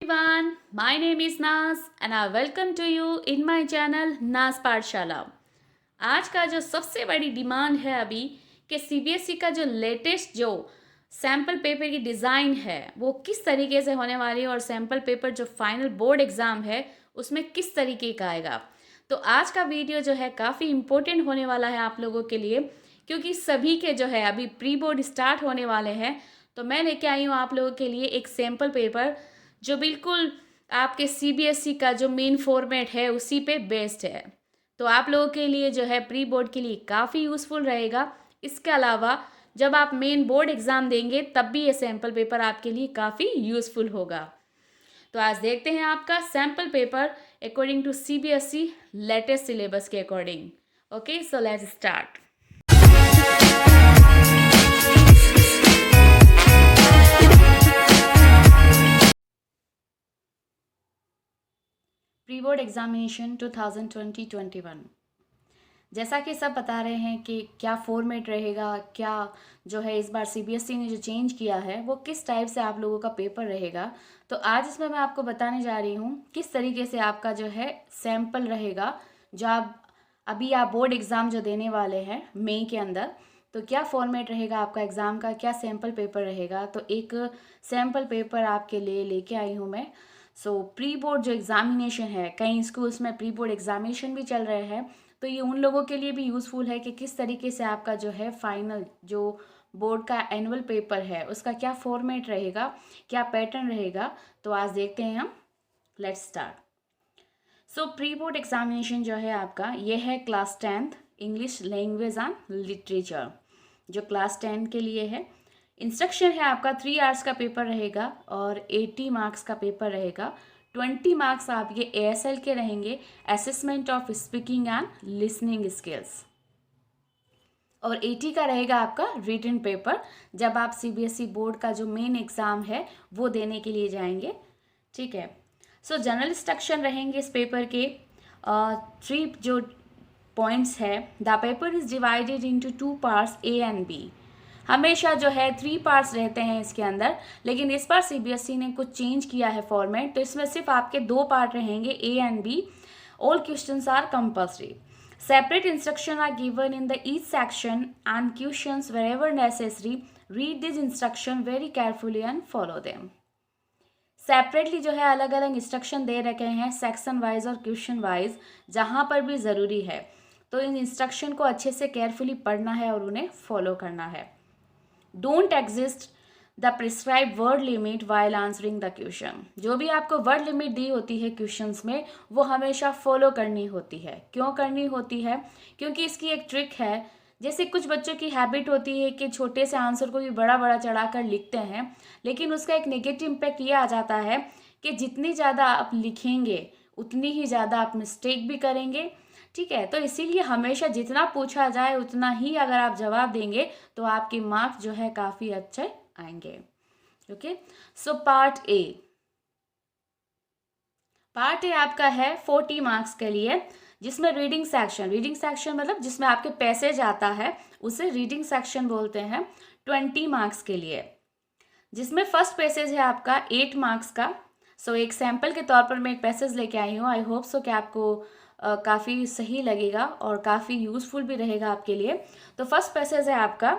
Everyone, my name is Naz and I welcome to you in my channel नाज पाठशाला। आज का जो सबसे बड़ी डिमांड है अभी कि सीबीएसई का जो लेटेस्ट जो सैम्पल पेपर की डिज़ाइन है वो किस तरीके से होने वाली है और सैम्पल पेपर जो फाइनल बोर्ड एग्ज़ाम है उसमें किस तरीके का आएगा। तो आज का वीडियो जो है काफ़ी इम्पोर्टेंट होने वाला है आप लोगों के लिए, क्योंकि सभी के जो है अभी प्री बोर्ड स्टार्ट होने वाले हैं। तो मैं लेके आई हूँ आप लोगों के लिए एक सैम्पल पेपर जो बिल्कुल आपके सीबीएसई का जो मेन फॉर्मेट है उसी पे बेस्ड है। तो आप लोगों के लिए जो है प्री बोर्ड के लिए काफ़ी यूज़फुल रहेगा। इसके अलावा जब आप मेन बोर्ड एग्ज़ाम देंगे तब भी ये सैम्पल पेपर आपके लिए काफ़ी यूज़फुल होगा। तो आज देखते हैं आपका sample paper according to CBSE latest syllabus के according. Okay, so let's start. Pre board examination 2020-21, जैसा कि सब बता रहे हैं कि क्या फॉर्मेट रहेगा, क्या जो है इस बार सीबीएसई ने जो चेंज किया है वो किस टाइप से आप लोगों का पेपर रहेगा। तो आज इसमें मैं आपको बताने जा रही हूँ किस तरीके से आपका जो है सैम्पल रहेगा। जो आप बोर्ड एग्ज़ाम जो देने वाले हैं मई के अंदर, तो क्या फॉर्मेट रहेगा आपका एग्ज़ाम का, क्या सैम्पल पेपर रहेगा। तो एक सैम्पल पेपर आपके लिए लेके आई हूँ मैं। प्री बोर्ड जो एग्ज़ामिनेशन है, कई स्कूल्स में प्री बोर्ड एग्ज़ामिनेशन भी चल रहे हैं, तो ये उन लोगों के लिए भी यूज़फुल है कि किस तरीके से आपका जो है फाइनल जो बोर्ड का एनुअल पेपर है उसका क्या फॉर्मेट रहेगा, क्या पैटर्न रहेगा। तो आज देखते हैं हम। Let's start. Pre board examination जो है आपका ये है class 10th English language and literature, जो क्लास 10 के लिए है। इंस्ट्रक्शन है आपका 3 आवर्स का पेपर रहेगा और 80 मार्क्स का पेपर रहेगा। 20 मार्क्स आपके एएसएल के रहेंगे, assessment of speaking and listening skills, और 80 का रहेगा आपका रिटन पेपर जब आप सीबीएसई बोर्ड का जो मेन एग्ज़ाम है वो देने के लिए जाएंगे। ठीक है। जनरल इंस्ट्रक्शन रहेंगे इस पेपर के 3 जो पॉइंट्स है। The paper is divided into 2 parts A and B. हमेशा जो है 3 पार्ट्स रहते हैं इसके अंदर, लेकिन इस बार सीबीएसई ने कुछ चेंज किया है फॉर्मेट, तो इसमें सिर्फ आपके 2 पार्ट रहेंगे, A and B. All questions are compulsory. Separate instructions are given in the each section and questions wherever necessary. Read this instruction very carefully and follow them. Separately जो है अलग अलग इंस्ट्रक्शन दे रखे हैं सेक्शन वाइज और question wise, जहाँ पर भी ज़रूरी है तो इन इंस्ट्रक्शन को अच्छे से केयरफुली पढ़ना है और उन्हें फॉलो करना है। Don't exist the prescribe word limit while answering the question. जो भी आपको वर्ड लिमिट दी होती है क्वेश्चंस में वो हमेशा फॉलो करनी होती है। क्यों करनी होती है? क्योंकि इसकी एक ट्रिक है। जैसे कुछ बच्चों की हैबिट होती है कि छोटे से आंसर को भी बड़ा बड़ा चढ़ाकर लिखते हैं, लेकिन उसका एक नेगेटिव इम्पैक्ट ये आ जाता है कि जितनी ज़्यादा आप लिखेंगे उतनी ही ज़्यादा आप मिस्टेक भी करेंगे। ठीक है, तो इसीलिए हमेशा जितना पूछा जाए उतना ही अगर आप जवाब देंगे तो आपके मार्क्स जो है काफ़ी अच्छे आएंगे। ओके, पार्ट ए आपका है 40 मार्क्स के लिए, जिसमें रीडिंग सेक्शन मतलब जिसमें आपके पैसेज आता है उसे रीडिंग सेक्शन बोलते हैं, 20 मार्क्स के लिए, जिसमें फर्स्ट पैसेज है आपका 8 मार्क्स का। एक सैम्पल के तौर पर मैं एक पैसेज लेके आई हूँ। आई होप सो कि आपको काफ़ी सही लगेगा और काफ़ी यूज़फुल भी रहेगा आपके लिए। तो फर्स्ट पैसेज है आपका,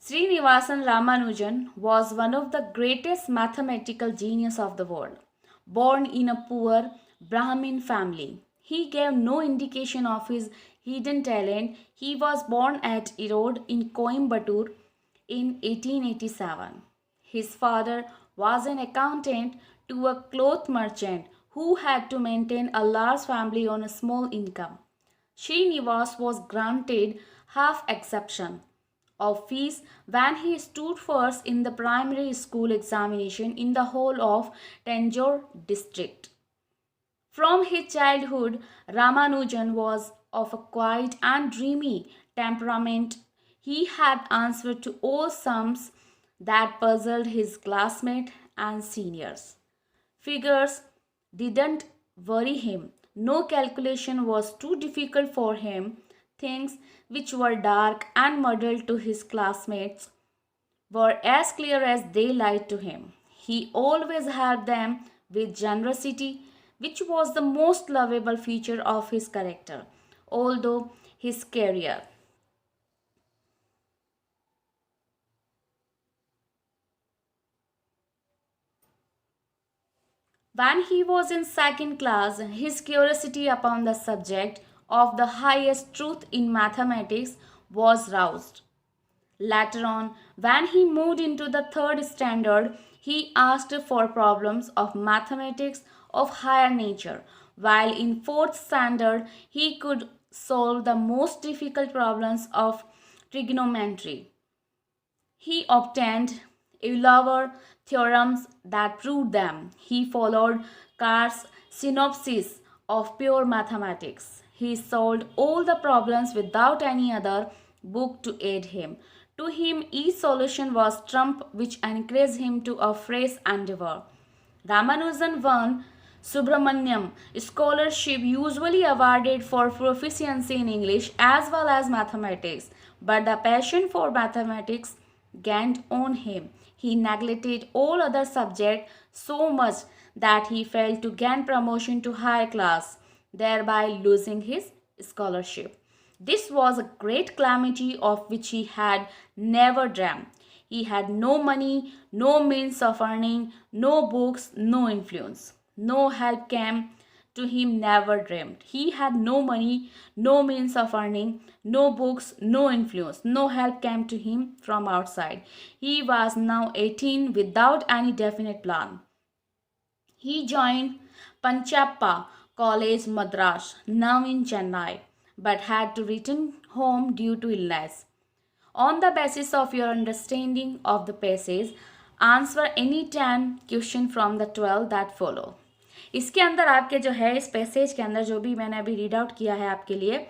Srinivasan Ramanujan was one of the greatest mathematical genius of the world. Born in a poor Brahmin family, he gave no indication of his hidden talent. He was born at Erode in Coimbatore in 1887. His father was an accountant to a cloth merchant who had to maintain a large family on a small income. Srinivas was granted half exemption of fees when he stood first in the primary school examination in the whole of Tanjore district. From his childhood, Ramanujan was of a quiet and dreamy temperament. He had answered to all sums that puzzled his classmates and seniors. Figures didn't worry him. No calculation was too difficult for him. Things which were dark and muddled to his classmates were as clear as daylight to him. He always helped them with generosity, which was the most lovable feature of his character, although his career. When he was in second class, his curiosity upon the subject of the highest truth in mathematics was roused. Later on, when he moved into the third standard, he asked for problems of mathematics of higher nature, while in fourth standard, he could solve the most difficult problems of trigonometry. He obtained Euler theorems that proved them. He followed Carr's synopsis of pure mathematics. He solved all the problems without any other book to aid him. To him, each solution was trump which encouraged him to a fresh endeavor. Ramanujan won Subramaniam scholarship usually awarded for proficiency in English as well as mathematics, but the passion for mathematics gained on him. He neglected all other subjects so much that he failed to gain promotion to higher class, thereby losing his scholarship. This was a great calamity of which he had never dreamed. He had no money, no means of earning, no books, no influence. No help came to him, never dreamed. He had no money, no means of earning, no books, no influence. No help came to him from outside. He was now 18 without any definite plan. He joined Panchappa College Madras, now in Chennai, but had to return home due to illness. On the basis of your understanding of the passage, answer any 10 question from the 12 that follow. इसके अंदर आपके जो है, इस passage के अंदर जो भी मैंने अभी रीड आउट किया है आपके लिए,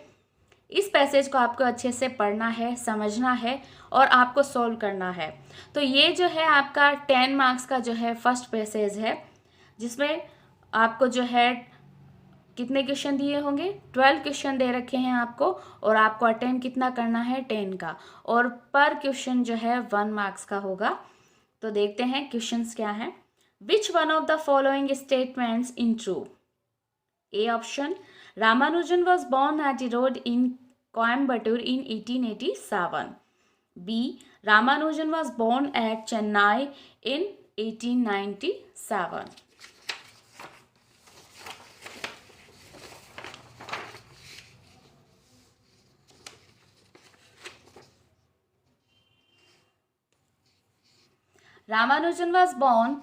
इस पैसेज को आपको अच्छे से पढ़ना है, समझना है और आपको सॉल्व करना है. तो ये जो है आपका 10 मार्क्स का जो है फर्स्ट पैसेज है, जिसमें आपको जो है कितने क्वेश्चन दिए होंगे, 12 क्वेश्चन दे रखे हैं आपको, और आपको अटेम्प्ट कितना करना है, 10 का, और पर क्वेश्चन जो है 1 मार्क्स का होगा. तो देखते हैं क्वेश्चंस क्या हैं. विच one of the following statements in true? A option, Ramanujan was born at Erode in Coimbatore in 1887. B. Ramanujan was born at Chennai in 1897. Ramanujan was born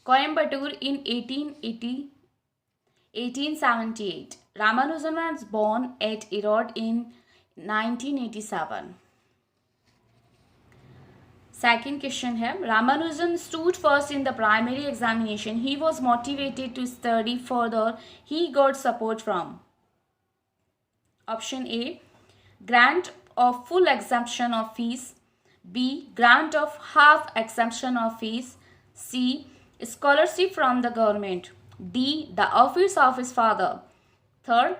Coimbatore in 1878. Ramanujan was born at Erode in 1987. Second question है, Ramanujan stood first in the primary examination. He was motivated to study further. He got support from. Option A, grant of full exemption of fees. B, grant of half exemption of fees. C, scholarship from the government. D, the office of his father. Third,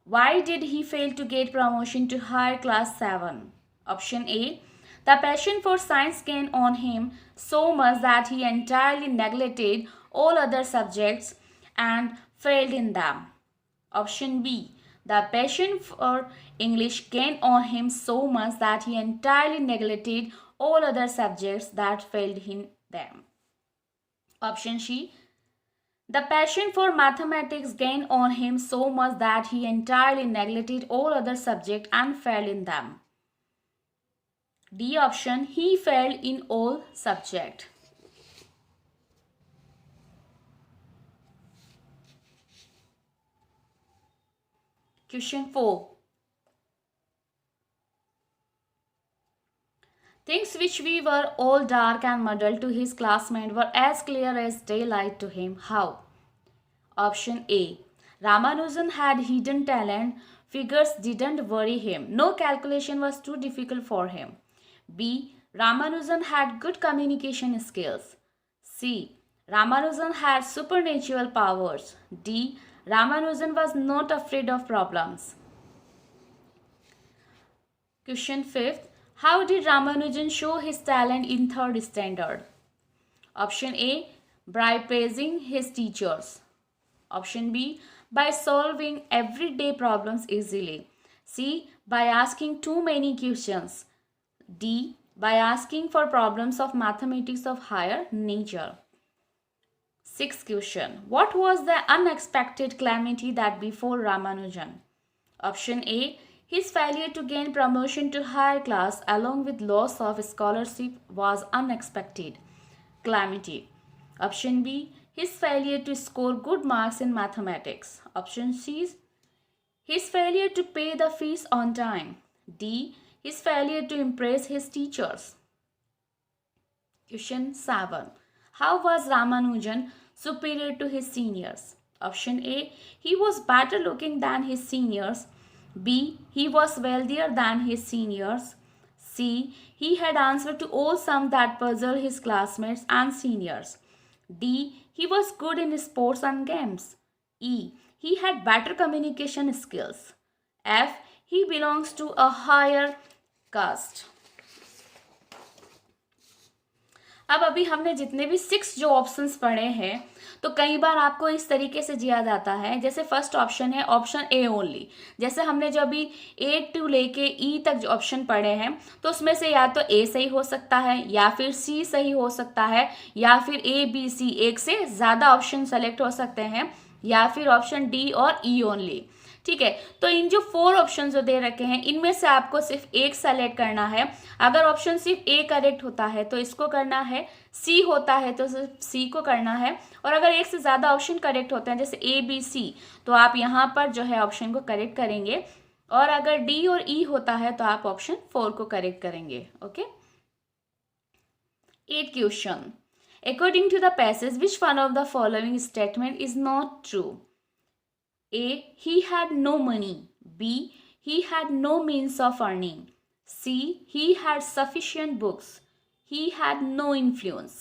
why did he fail to get promotion to higher class 7? Option A, the passion for science came on him so much that he entirely neglected all other subjects and failed in them. Option B, the passion for English came on him so much that he entirely neglected all other subjects that failed in them. Option C, the passion for mathematics gained on him so much that he entirely neglected all other subjects and failed in them. D option, he failed in all subjects. Question 4. Things which we were all dark and muddled to his classmate were as clear as daylight to him. How? Option A, Ramanujan had hidden talent. Figures didn't worry him. No calculation was too difficult for him. B, Ramanujan had good communication skills. C, Ramanujan had supernatural powers. D, Ramanujan was not afraid of problems. Question 5th. How did Ramanujan show his talent in third standard? Option A, by praising his teachers. Option B, by solving everyday problems easily. C, by asking too many questions. D, by asking for problems of mathematics of higher nature. Sixth question. What was the unexpected calamity that befell Ramanujan? Option A, his failure to gain promotion to higher class along with loss of scholarship was unexpected calamity. Option B, his failure to score good marks in mathematics. Option C, his failure to pay the fees on time. D, his failure to impress his teachers. Question 7. How was Ramanujan superior to his seniors? Option A, he was better looking than his seniors. B, he was wealthier than his seniors. C, he had answered to all sums that puzzled his classmates and seniors. D, he was good in sports and games. E, he had better communication skills. F, he belongs to a higher caste. अब अभी हमने जितने भी 6 जो options पढ़े हैं तो कई बार आपको इस तरीके से दिया जाता है, जैसे फर्स्ट ऑप्शन है ऑप्शन ए ओनली। जैसे हमने जो अभी ए टू लेके ई तक जो ऑप्शन पढ़े हैं तो उसमें से या तो ए सही हो सकता है या फिर सी सही हो सकता है या फिर ए बी सी, एक से ज़्यादा ऑप्शन सेलेक्ट हो सकते हैं या फिर ऑप्शन डी और ई ओनली। ठीक है, तो इन जो 4 ऑप्शन जो दे रखे हैं इनमें से आपको सिर्फ एक सेलेक्ट करना है। अगर ऑप्शन सिर्फ ए करेक्ट होता है तो इसको करना है, सी होता है तो सिर्फ सी को करना है, और अगर एक से ज़्यादा ऑप्शन करेक्ट होते हैं जैसे ए बी सी तो आप यहाँ पर जो है ऑप्शन को करेक्ट करेंगे, और अगर डी और ई होता है तो आप ऑप्शन 4 को करेक्ट करेंगे। Okay, 8th question. According to the passage which one of the following statement is not true? A, he had no money. B, he had no means of earning. C, he had sufficient books. He had no influence.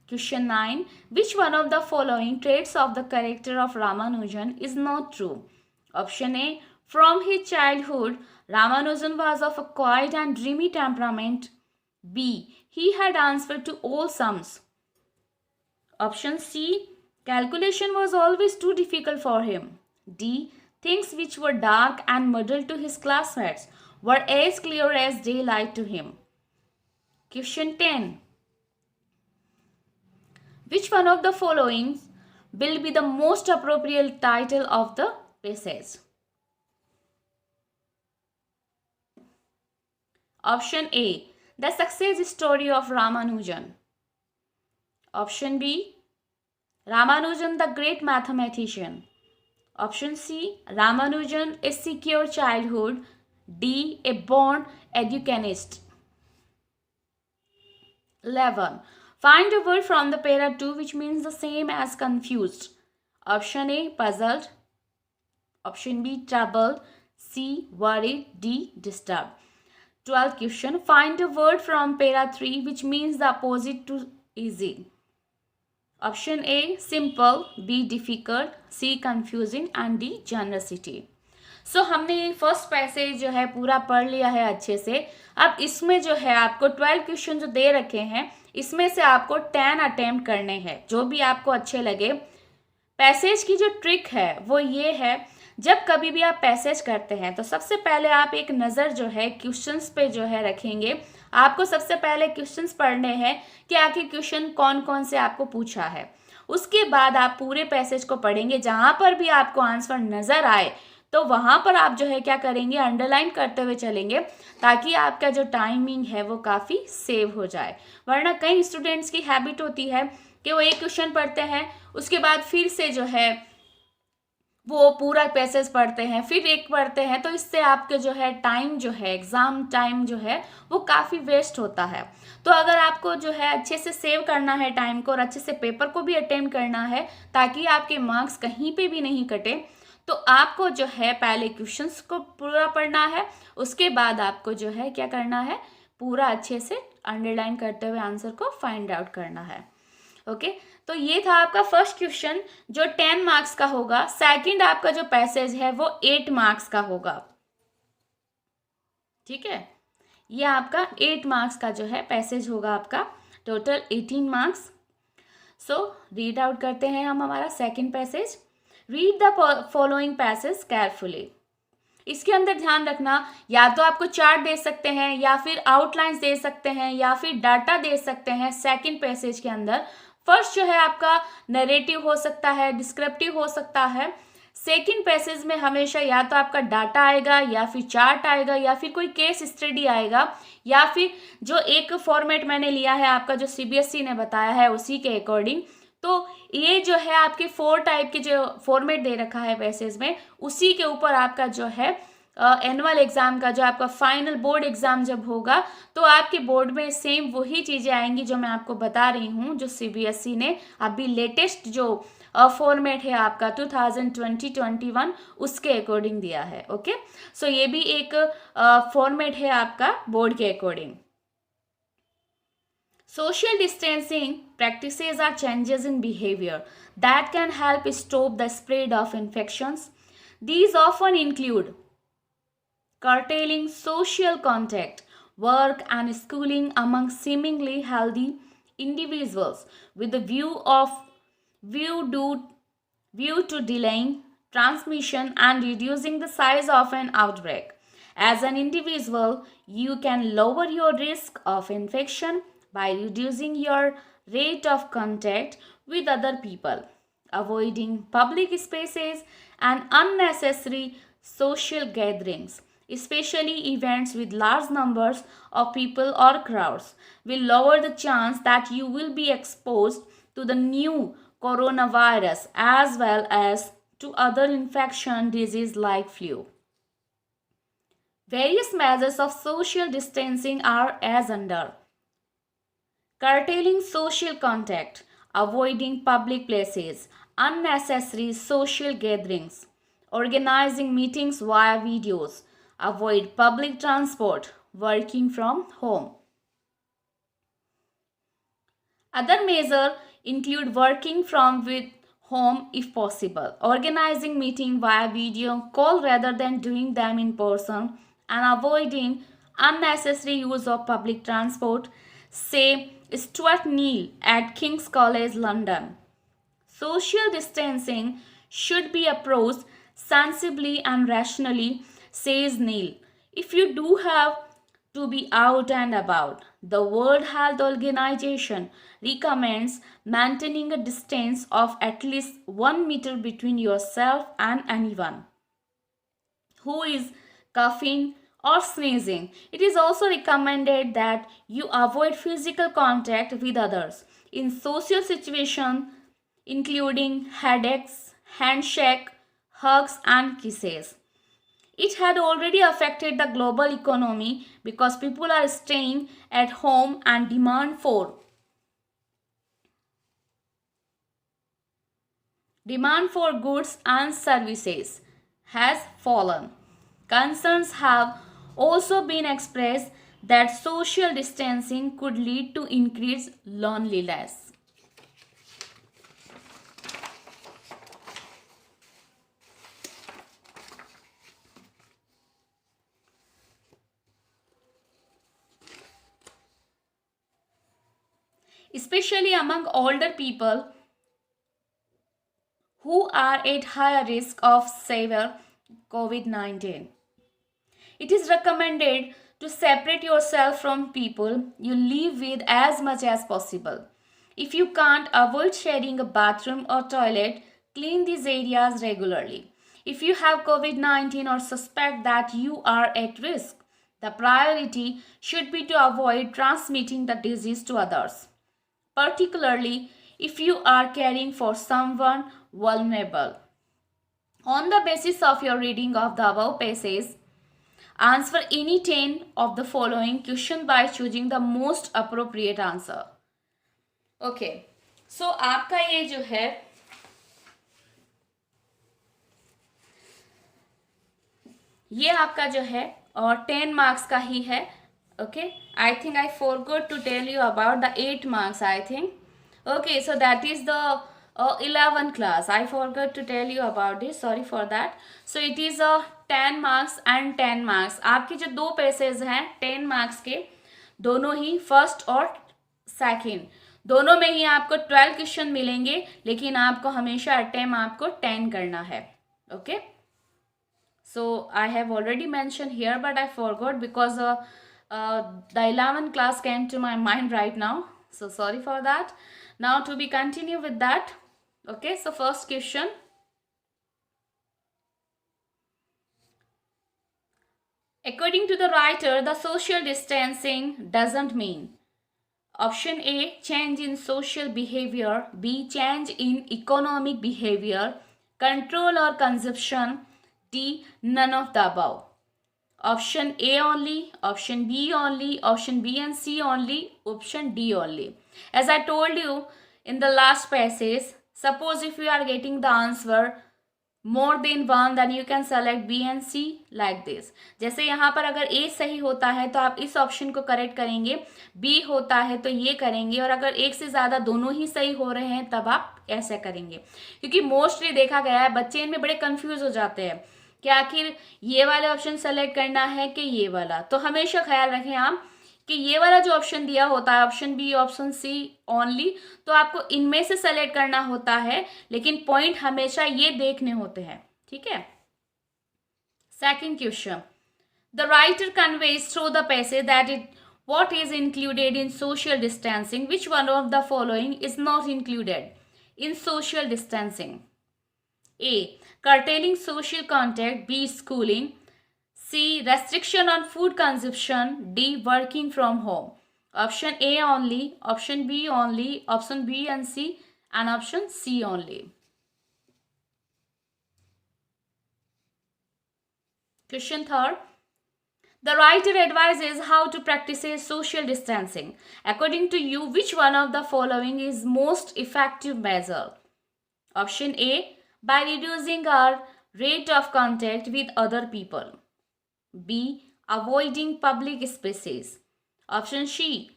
Question 9. Which one of the following traits of the character of Ramanujan is not true? Option A, from his childhood, Ramanujan was of a quiet and dreamy temperament. B, he had answered to all sums. Option C, calculation was always too difficult for him. D, things which were dark and muddled to his classmates were as clear as daylight to him. Question 10. Which one of the following will be the most appropriate title of the passage? Option A, the success story of Ramanujan. Option B, Ramanujan the great mathematician. Option C, Ramanujan a secure childhood. D, a born educanist. 11. Find a word from the para 2 which means the same as confused. Option A, puzzled. Option B, troubled. C, worried. D, disturbed. 12th question. Find a word from para 3 which means the opposite to easy. Option A, simple. B, difficult. C, confusing. And D, generosity. So हमने first passage जो है पूरा पढ़ लिया है अच्छे से। अब इसमें जो है आपको 12 क्वेश्चन जो दे रखे हैं इसमें से आपको 10 अटेम्प्ट करने हैं, जो भी आपको अच्छे लगे। पैसेज की जो ट्रिक है वो ये है, जब कभी भी आप पैसेज करते हैं तो सबसे पहले आप एक नज़र जो है क्वेश्चंस पे जो है रखेंगे। आपको सबसे पहले क्वेश्चंस पढ़ने हैं कि आखिर क्वेश्चन कौन कौन से आपको पूछा है। उसके बाद आप पूरे पैसेज को पढ़ेंगे, जहाँ पर भी आपको आंसर नज़र आए तो वहाँ पर आप जो है क्या करेंगे, अंडरलाइन करते हुए चलेंगे, ताकि आपका जो टाइमिंग है वो काफ़ी सेव हो जाए। वरना कई स्टूडेंट्स की हैबिट होती है कि वो एक क्वेश्चन पढ़ते हैं उसके बाद फिर से जो है वो पूरा पैसेज पढ़ते हैं, फिर एक पढ़ते हैं, तो इससे आपके जो है टाइम जो है एग्ज़ाम टाइम जो है वो काफ़ी वेस्ट होता है। तो अगर आपको जो है अच्छे से सेव करना है टाइम को और अच्छे से पेपर को भी अटेम्प्ट करना है ताकि आपके मार्क्स कहीं पे भी नहीं कटे, तो आपको जो है पहले क्वेश्चंस को पूरा पढ़ना है, उसके बाद आपको जो है क्या करना है, पूरा अच्छे से अंडरलाइन करते हुए आंसर को फाइंड आउट करना है। ओके, तो ये था आपका फर्स्ट क्वेश्चन जो 10 मार्क्स का होगा। सेकंड आपका जो पैसेज है वो 8 मार्क्स का होगा। ठीक है, ये आपका 8 मार्क्स का जो है पैसेज होगा, आपका total 18 marks. So read out करते हैं हम हमारा second passage. Read the following passage carefully. इसके अंदर ध्यान रखना, या तो आपको चार्ट दे सकते हैं या फिर आउटलाइंस दे सकते हैं या फिर डाटा दे सकते हैं सेकंड पैसेज के अंदर। फर्स्ट जो है आपका नरेटिव हो सकता है, डिस्क्रिप्टिव हो सकता है। सेकंड पैसेज में हमेशा या तो आपका डाटा आएगा या फिर चार्ट आएगा या फिर कोई केस स्टडी आएगा या फिर जो एक फॉर्मेट मैंने लिया है आपका जो सीबीएसई ने बताया है उसी के अकॉर्डिंग। तो ये जो है आपके 4 टाइप के जो फॉर्मेट दे रखा है पैसेज में, उसी के ऊपर आपका जो है एनुअल एग्जाम का जो आपका फाइनल बोर्ड एग्जाम जब होगा तो आपके बोर्ड में सेम वही चीज़ें आएंगी जो मैं आपको बता रही हूँ, जो सीबीएसई ने अभी लेटेस्ट जो फॉर्मेट है आपका 2020-21 उसके अकॉर्डिंग दिया है। ओके, सो ये भी एक फॉर्मेट है आपका बोर्ड के according. Social distancing practices are changes in behavior that can help stop the spread of infections. These often include curtailing social contact, work, and schooling among seemingly healthy individuals with the view to delaying transmission and reducing the size of an outbreak. As an individual, you can lower your risk of infection by reducing your rate of contact with other people, avoiding public spaces and unnecessary social gatherings, especially events with large numbers of people or crowds, will lower the chance that you will be exposed to the new coronavirus as well as to other infection diseases like flu. Various measures of social distancing are as under: curtailing social contact, avoiding public places, unnecessary social gatherings, organizing meetings via videos, avoid public transport, working from home. Other measures include working from with home if possible, organizing meeting via video call rather than doing them in person, and avoiding unnecessary use of public transport, say Stuart Neal at King's College London. Social distancing should be approached sensibly and rationally, says Neal. If you do have to be out and about, the World Health Organization recommends maintaining a distance of at least 1 meter between yourself and anyone who is coughing or sneezing. It is also recommended that you avoid physical contact with others in social situations, including headaches, handshake, hugs, and kisses. It had already affected the global economy because people are staying at home and demand for goods and services has fallen. Concerns have also been expressed that social distancing could lead to increased loneliness. Especially among older people who are at higher risk of severe COVID-19. It is recommended to separate yourself from people you live with as much as possible. If you can't avoid sharing a bathroom or toilet, clean these areas regularly. If you have COVID-19 or suspect that you are at risk, the priority should be to avoid transmitting the disease to others, particularly if you are caring for someone vulnerable. On the basis of your reading of the above passage, answer any 10 of the following questions by choosing the most appropriate answer. Okay, so आपका ये जो है ये आपका जो है और 10 marks का ही है. Okay, I think I forgot to tell you about the 8 marks, I think. Okay, so that is the 11th class. I forgot to tell you about this. Sorry for that. So it is 10 marks and 10 marks. आपके जो दो passage हैं 10 marks के, दोनों ही first और second दोनों में ही आपको 12 क्वेश्चन मिलेंगे, लेकिन आपको हमेशा अटेम्प्ट आपको 10 करना है. Okay, so I have already mentioned here, but I forgot because the 11th class came to my mind right now, so sorry for that. Now to be continue with that. Okay, so first question. According to the writer, the social distancing doesn't mean option A, change in social behavior, B, change in economic behavior, control or consumption, D, none of the above. Option A only, option B only, option B and C only, option D only. As I told you in the last passage, suppose if you are getting the answer more than one, then you can select B and C like this. जैसे यहाँ पर अगर A सही होता है तो आप इस ऑप्शन को करेक्ट करेंगे, B होता है तो ये करेंगे, और अगर एक से ज़्यादा दोनों ही सही हो रहे हैं तब आप ऐसे करेंगे. क्योंकि मोस्टली देखा गया है बच्चे इनमें बड़े कंफ्यूज हो जाते हैं कि आखिर ये वाले ऑप्शन सेलेक्ट करना है कि ये वाला. तो हमेशा ख्याल रखें आप कि ये वाला जो ऑप्शन दिया होता है, option B, option C only, तो आपको इनमें से सेलेक्ट करना होता है, लेकिन पॉइंट हमेशा ये देखने होते हैं. ठीक है. Second question. The writer conveys through the passage that it what is included in social distancing, which one of the following is not included in social distancing? A, curtailing social contact, B, schooling, C, restriction on food consumption, D, working from home. Option A only, option B only, option B and C, and option C only. Question third. The writer advises how to practice social distancing. According to you, which one of the following is most effective measure? Option A, by reducing our rate of contact with other people. B, avoiding public spaces. Option C,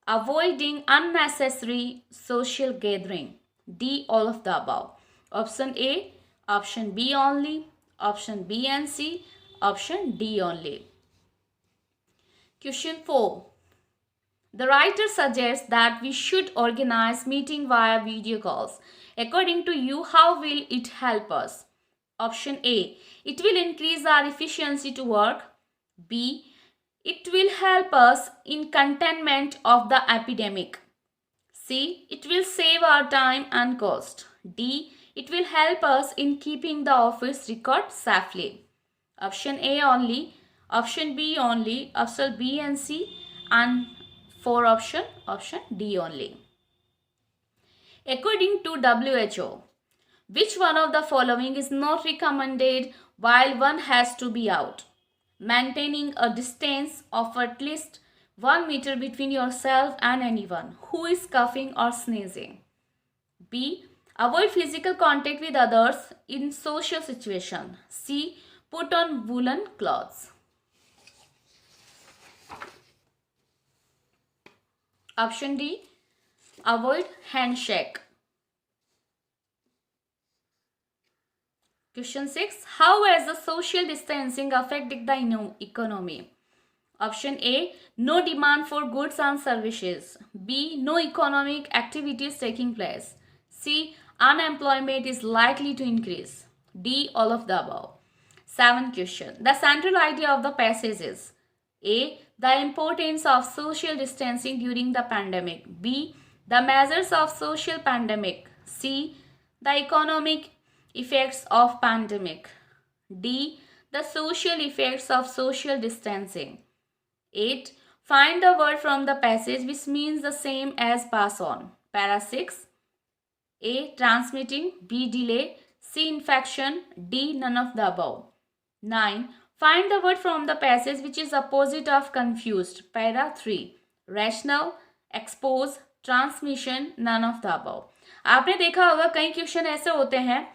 avoiding unnecessary social gathering. D, all of the above. Option A, option B only, option B and C, option D only. Question 4. The writer suggests that we should organize meeting via video calls. According to you, how will it help us? Option A, it will increase our efficiency to work. B, it will help us in containment of the epidemic. C, it will save our time and cost. D, it will help us in keeping the office record safely. Option A only, option B only, option B and C, and for option D only. According to WHO, which one of the following is not recommended while one has to be out? Maintaining a distance of at least 1 meter between yourself and anyone who is coughing or sneezing. B, avoid physical contact with others in social situation. C, put on woolen clothes. Option D, avoid handshake. Question 6. How has the social distancing affected the economy? Option A, no demand for goods and services. B, no economic activities taking place. C, unemployment is likely to increase. D, all of the above. 7th question. The central idea of the passage is A, the importance of social distancing during the pandemic. B, the measures of social pandemic. C, the economic effects of pandemic. D, the social effects of social distancing. 8. Find the word from the passage which means the same as pass on. Para 6. A, transmitting. B, delay. C, infection. D, none of the above. 9. Find the word from the passage which is opposite of confused. Para 3. Rational, expose, transmission, none of the above. आपने देखा होगा कई question ऐसे होते हैं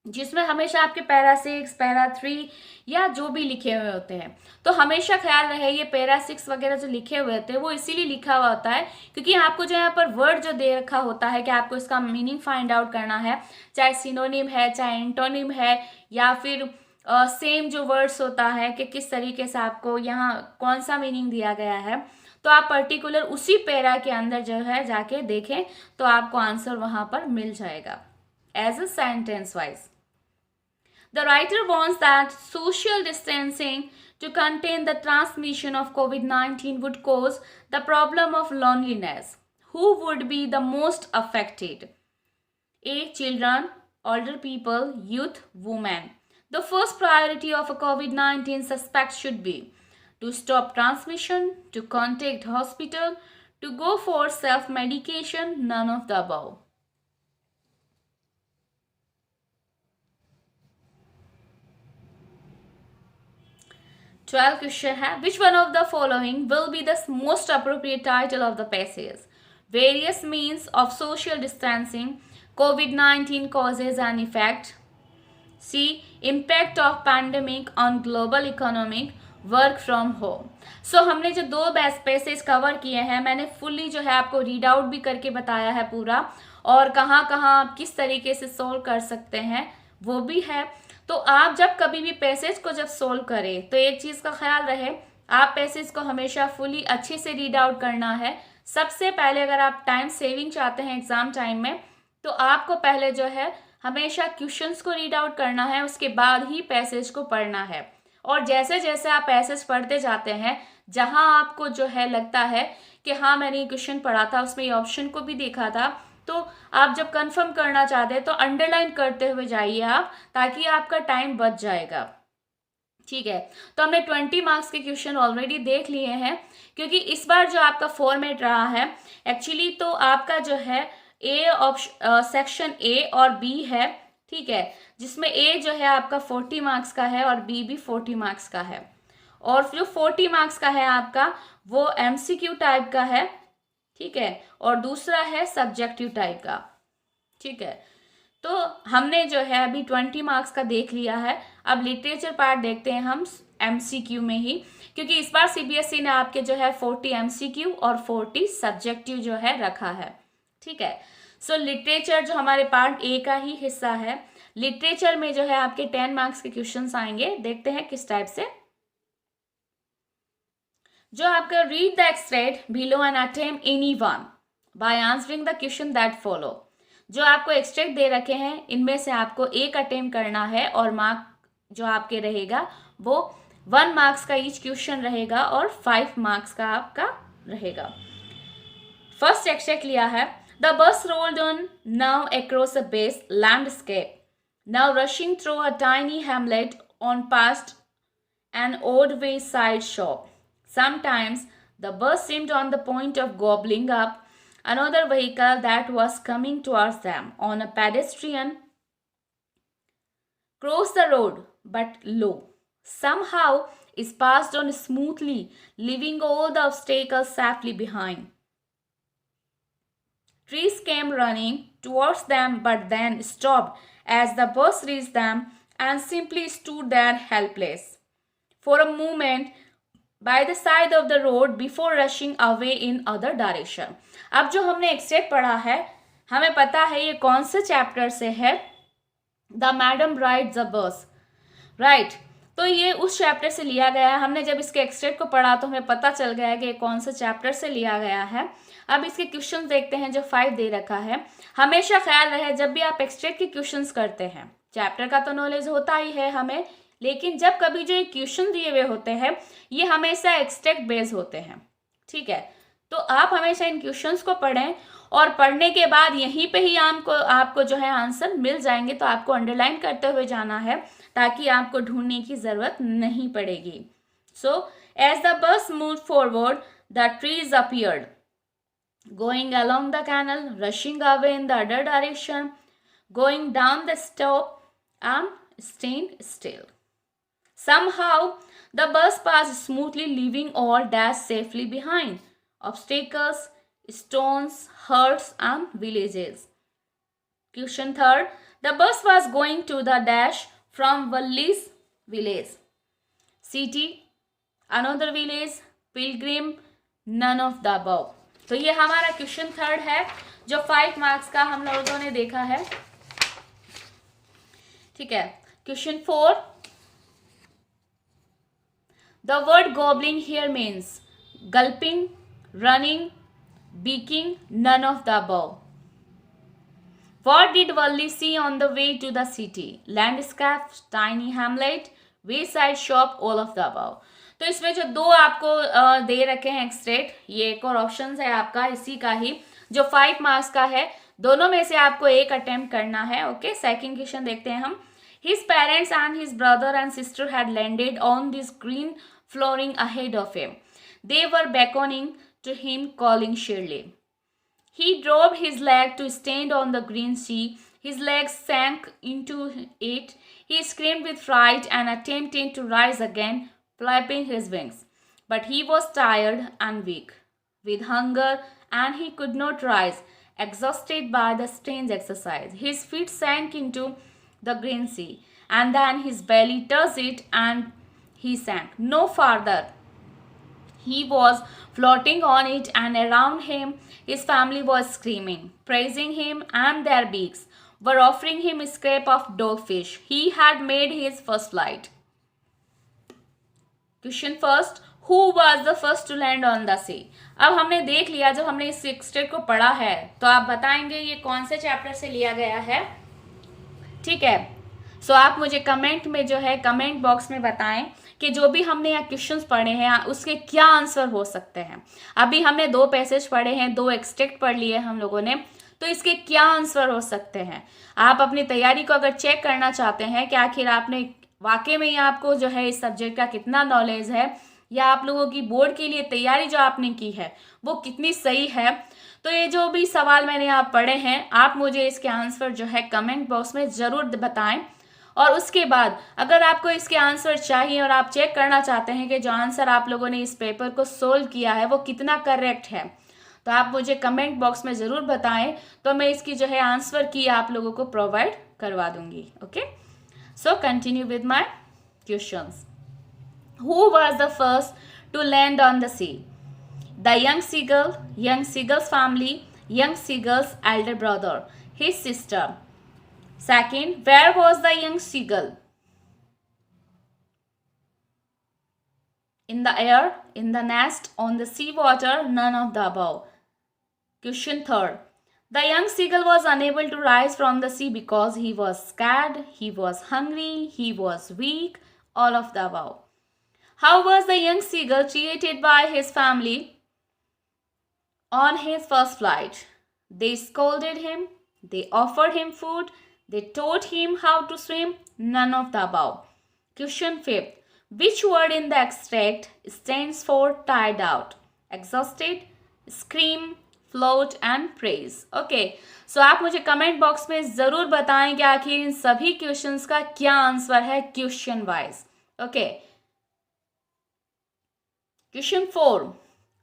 जिसमें हमेशा आपके पैरा 6, पैरा 3 या जो भी लिखे हुए होते हैं, तो हमेशा ख्याल रहे ये पैरा 6 वगैरह जो लिखे हुए होते हैं वो इसीलिए लिखा हुआ होता है क्योंकि आपको जो यहाँ पर वर्ड जो दे रखा होता है कि आपको इसका मीनिंग फाइंड आउट करना है, चाहे सिनोनिम है, चाहे एंटोनिम है, या फिर सेम जो वर्ड्स होता है कि किस तरीके से आपको यहाँ कौन सा मीनिंग दिया गया है, तो आप पर्टिकुलर उसी पैरा के अंदर जो है जाके देखें तो आपको आंसर वहां पर मिल जाएगा as a sentence wise. The writer warns that social distancing to contain the transmission of COVID-19 would cause the problem of loneliness. Who would be the most affected? A. Children, older people, youth, women. The first priority of a COVID-19 suspect should be to stop transmission, to contact hospital, to go for self-medication, none of the above. 12 question है, which one of the following will be the most appropriate title of the passage? Various means of social distancing, COVID-19 causes and effect. C. Impact of pandemic on global economic, work from home. So हमने जो दो passage cover किए हैं, मैंने fully जो है आपको read out भी करके बताया है पूरा, और कहाँ कहाँ आप किस तरीके से सोल्व कर सकते हैं वो भी है। तो आप जब कभी भी पैसेज को जब सोल्व करें तो एक चीज़ का ख्याल रहे, आप पैसेज को हमेशा फुली अच्छे से रीड आउट करना है। सबसे पहले अगर आप टाइम सेविंग चाहते हैं एग्जाम टाइम में, तो आपको पहले जो है हमेशा क्वेश्चंस को रीड आउट करना है, उसके बाद ही पैसेज को पढ़ना है। और जैसे जैसे आप पैसेज पढ़ते जाते हैं, जहां आपको जो है लगता है कि हाँ मैंने ये क्वेश्चन पढ़ा था, उसमें ये ऑप्शन को भी देखा था, तो आप जब कंफर्म करना चाहते हैं तो अंडरलाइन करते हुए जाइए आप, ताकि आपका टाइम बच जाएगा। ठीक है, तो हमने 20 मार्क्स के क्वेश्चन ऑलरेडी देख लिए हैं, क्योंकि इस बार जो आपका फॉर्मेट रहा है एक्चुअली, तो आपका जो है ए ऑप्शन सेक्शन ए और बी है, ठीक है, जिसमें ए जो है आपका 40 मार्क्स का है और बी भी 40 मार्क्स का है। और जो 40 मार्क्स का है आपका वो एमसीक्यू टाइप का है, ठीक है, और दूसरा है सब्जेक्टिव टाइप का। ठीक है, तो हमने जो है अभी 20 मार्क्स का देख लिया है। अब लिटरेचर पार्ट देखते हैं हम एमसीक्यू में ही, क्योंकि इस बार सीबीएसई ने आपके जो है 40 एमसीक्यू और 40 सब्जेक्टिव जो है रखा है। ठीक है, सो लिटरेचर जो हमारे पार्ट ए का ही हिस्सा है, लिटरेचर में जो है आपके 10 मार्क्स के क्वेश्चंस आएंगे। देखते हैं किस टाइप से। जो आपका read the extract below and attempt any one by answering the question that follow. जो आपको एक्सट्रैक्ट दे रखे हैं इनमें से आपको एक अटेम्प्ट करना है, और मार्क जो आपके रहेगा वो 1 मार्क्स का ईच क्वेश्चन रहेगा और 5 मार्क्स का आपका रहेगा। फर्स्ट एक्सट्रैक्ट लिया है, the bus rolled on now across a best landscape, now rushing through a tiny Hamlet on past an odd wayside shop. Sometimes the bus seemed on the point of gobbling up another vehicle that was coming towards them on a pedestrian crossed the road, but lo, somehow is passed on smoothly, leaving all the obstacles safely behind. Trees came running towards them, but then stopped as the bus reached them and simply stood there helpless for a moment by the side of the road before rushing away in other direction. अब जो हमने extract पढ़ा है, हमें पता है ये कौन से चैप्टर से है, the madam rides the bus, right. तो ये उस चैप्टर से लिया गया है। हमने जब इसके एक्सट्रैक्ट को पढ़ा तो हमें पता चल गया है कि ये कौन से चैप्टर से लिया गया है। अब इसके क्वेश्चन देखते हैं जो 5 दे रखा है। हमेशा ख्याल रहे जब भी आप एक्सट्रैक्ट के क्वेश्चंस करते हैं, चैप्टर का तो नॉलेज होता ही है हमें, लेकिन जब कभी जो क्वेश्चन दिए हुए होते हैं ये हमेशा एक्सट्रैक्ट बेस होते हैं। ठीक है, तो आप हमेशा इन क्वेश्चंस को पढ़ें, और पढ़ने के बाद यहीं पे ही आपको जो है आंसर मिल जाएंगे, तो आपको अंडरलाइन करते हुए जाना है ताकि आपको ढूंढने की जरूरत नहीं पड़ेगी। So as the bus move forward the trees appeared going along the canal, rushing away in the other direction, going down the stop and stand still. Somehow, the bus passed smoothly, leaving all dash safely behind. Obstacles, stones, huts, and villages. Question 3. The bus was going to the dash from Wallis village. City, another village, pilgrim, none of the above. तो ये हमारा question 3 है जो 5 marks का हम लोगों ने देखा है। ठीक है, question 4. The word gobbling here means gulping, running, beaking, none of the above. What did Valli see on the way to the city? Landscape, tiny hamlet, wayside shop, all of the above. तो इसमें जो दो आपको दे रखे हैं extract, ये एक और ऑप्शन है आपका इसी का ही जो 5 मार्क्स का है, दोनों में से आपको एक अटेम्प्ट करना है. ओके, सेकंड क्वेश्चन देखते हैं हम. His parents and his brother and sister had landed on this green flooring ahead of him. They were beckoning to him, calling cheerily. He dropped his leg to stand on the green sea. His legs sank into it. He screamed with fright and attempted to rise again, flapping his wings. But he was tired and weak with hunger, and he could not rise, exhausted by the strange exercise. His feet sank into the green sea, and then his belly touched it, and he sank no farther. He was floating on it, and around him his family was screaming, praising him, and their beaks were offering him a scrape of dogfish. He had made his first flight. Question first. Who was the first to land on the sea? अब हमने देख लिया, जब हमने इस extract को पढ़ा है तो आप बताएंगे ये कौन से चैप्टर से लिया गया है. ठीक है, सो आप मुझे कमेंट में जो है कमेंट बॉक्स में बताएं कि जो भी हमने यहाँ क्वेश्चंस पढ़े हैं उसके क्या आंसर हो सकते हैं. अभी हमने 2 पैसेज पढ़े हैं, 2 एक्सट्रैक्ट पढ़ लिए हम लोगों ने, तो इसके क्या आंसर हो सकते हैं. आप अपनी तैयारी को अगर चेक करना चाहते हैं कि आखिर आपने वाकई में आपको जो है इस सब्जेक्ट का कितना नॉलेज है, या आप लोगों की बोर्ड के लिए तैयारी जो आपने की है वो कितनी सही है, तो ये जो भी सवाल मैंने आप पढ़े हैं आप मुझे इसके आंसर जो है कमेंट बॉक्स में ज़रूर बताएं. और उसके बाद अगर आपको इसके आंसर चाहिए और आप चेक करना चाहते हैं कि जो आंसर आप लोगों ने इस पेपर को सोल्व किया है वो कितना करेक्ट है, तो आप मुझे कमेंट बॉक्स में ज़रूर बताएं, तो मैं इसकी जो है आंसर की आप लोगों को प्रोवाइड करवा दूंगी. Okay, so continue with my questions. Who was the first to land on the sea? The young seagull's family, young seagull's elder brother, his sister. Second, where was the young seagull? In the air, in the nest, on the sea water, none of the above. Question third. The young seagull was unable to rise from the sea because he was scared, he was hungry, he was weak, all of the above. How was the young seagull treated by his family on his first flight? They scolded him, they offered him food, they taught him how to swim, none of the above. Question 5. Which word in the extract stands for tired out, exhausted, scream, float and praise? Okay, so आप मुझे comment box में ज़रूर बताएं कि आखिर इन सभी questions का क्या आंसर है question wise. Okay, Question 4.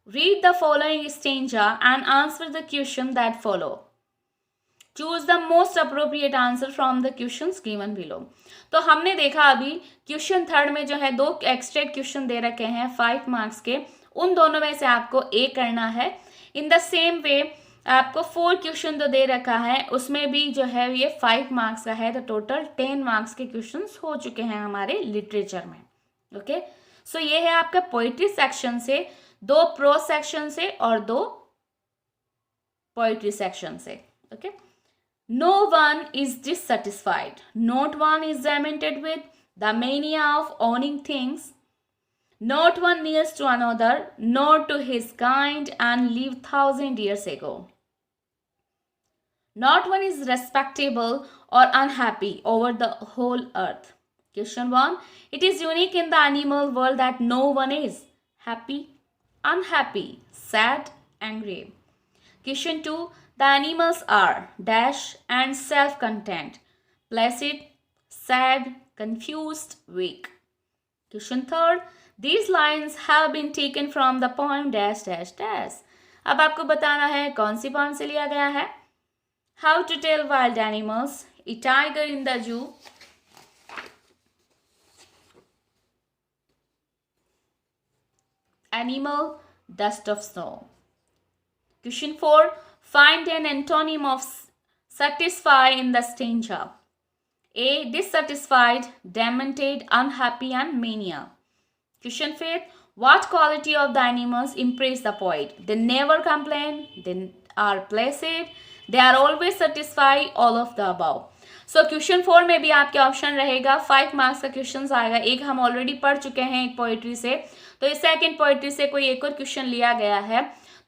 Read the following stanza and answer the question that follow. Choose the most appropriate answer from the questions given below. तो हमने देखा अभी क्वेश्चन थर्ड में जो है 2 एक्स्ट्रेक्ट क्वेश्चन दे रखे हैं 5 मार्क्स के, उन दोनों में से आपको A करना है. इन द सेम वे आपको 4 क्वेश्चन तो दे रखा है, उसमें भी जो है ये 5 मार्क्स का है, तो टोटल 10 मार्क्स के क्वेश्चन हो चुके हैं हमारे लिटरेचर में. ओके, सो ये है आपका पोइट्री सेक्शन से, 2 प्रोज सेक्शन से और 2 पोइट्री सेक्शन से. Okay, no one is dissatisfied, not one is lamented with the mania of owning things, not one kneels to another, nor to his kind and lived 1,000 years ago. Not one is respectable or unhappy over the whole earth. Question 1. It is unique in the animal world that no one is happy, unhappy, sad, angry. Question 2. The animals are dash and self-content, placid, sad, confused, weak. Question 3. These lines have been taken from the poem dash dash dash. अब आपको बताना है कौन सी poem से लिया गया है. How to tell wild animals, a tiger in the zoo, animal, dust of snow. Question 4. Find an antonym of satisfy in the stanza. A. Dissatisfied, demented, unhappy and mania. Question 5. What quality of the animals impress the poet? They never complain, they are placid, they are always satisfied, all of the above. So question 4 में भी आपके option रहेगा, 5 marks का question आएगा। एक हम already पढ़ चुके हैं एक पोइट्री से, तो इस सेकंड पोइट्री से कोई एक और क्वेश्चन लिया गया है,